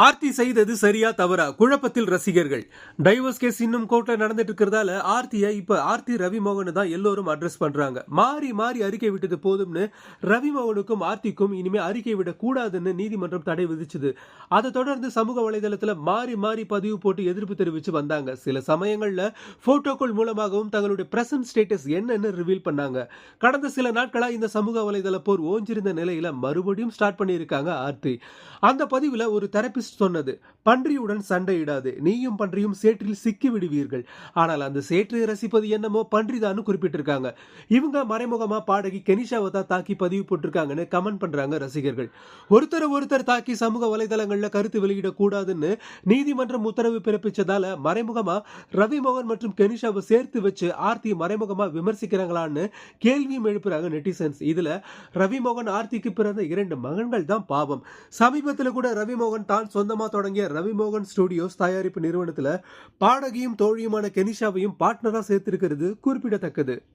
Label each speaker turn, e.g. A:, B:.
A: ஆர்த்தி செய்தது சரியா தவறா குழப்பத்தில் ரசிகர்கள். டைவர்ஸ் கேஸ் இன்னும் கோர்ட்ல நடந்துட்டு இருக்கிறதால ஆர்த்தி ரவிமோகன் தான் எல்லோரும் அட்ரஸ் பண்றாங்க. மாறி மாறி அறிக்கை விட்டது போதும்னு ரவிமோகனுக்கும் ஆர்த்திக்கும் இனிமே அறிக்கை விட கூடாதுன்னு நீதிமன்றம் தடை விதிச்சது. அதை தொடர்ந்து சமூக வலைதளத்துல மாறி மாறி பதிவு போட்டு எதிர்ப்பு தெரிவிச்சு வந்தாங்க. சில சமயங்கள்ல போட்டோக்கள் மூலமாகவும் தங்களுடைய பிரசன்ட் ஸ்டேட்டஸ் என்னன்னு ரிவீல் பண்ணாங்க. கடந்த சில நாட்களா இந்த சமூக வலைதள போர் ஓஞ்சிருந்த நிலையில மறுபடியும் ஸ்டார்ட் பண்ணியிருக்காங்க ஆர்த்தி. அந்த பதிவுல ஒரு தெரபிஸ்ட் சொன்னது, பன்றியுடன் சண்டையிடாது, நீயும் பன்றியும் சேற்றில் சிக்கி விடுவீர்கள். ஆனால் அந்த சேற்றை ரசிப்பது என்னமோ பன்றிதான் குறிப்பிட்டிருக்காங்க. இவங்க மறைமுகமா பாடகி கெனிஷாவை தான் தாக்கி பதிவு போட்டிருக்காங்கன்னு கமெண்ட் பண்றாங்க ரசிகர்கள். ஒருத்தர் தாக்கி சமூக வலைதளங்கள்ல கருத்து வெளியிடக்கூடாதுன்னு நீதிமன்றம் உத்தரவு பிறப்பிச்சதால மறைமுகமா ரவிமோகன் மற்றும் கெனிஷாவை சேர்த்து வச்சு ஆர்த்தி மறைமுகமா விமர்சிக்கிறாங்களான்னு கேள்வியும் எழுப்புறாங்க நெட்டிசன்ஸ். இதுல ரவிமோகன் ஆர்த்திக்கு பிறந்த 2 மகன்கள் தான் பாவம். சமீபத்தில் கூட ரவிமோகன் தான் சொந்தமா தொடங்கிய ரவிமோகன் ஸ்டுடியோஸ் தயாரிப்பு நிறுவனத்துல பாடகியும் தோழியுமான கெனிஷாவையும் பார்ட்னரா சேர்த்திருக்கிறது குறிப்பிடத்தக்கது.